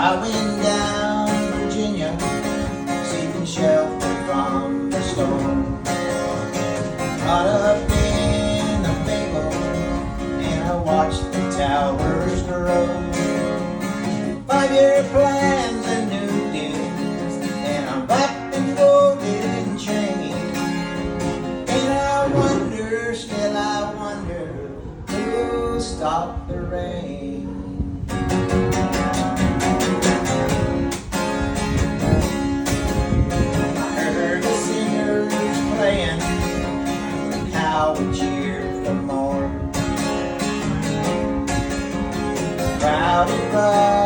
I went down to Virginia, seeking shelter from the storm. Caught up in the maple, and I watched the towers grow. 5-year plans and new deals, and I'm wrapped in golden chains. And I wonder, still I wonder, who'll stop the rain? How we cheer for more. Crowded by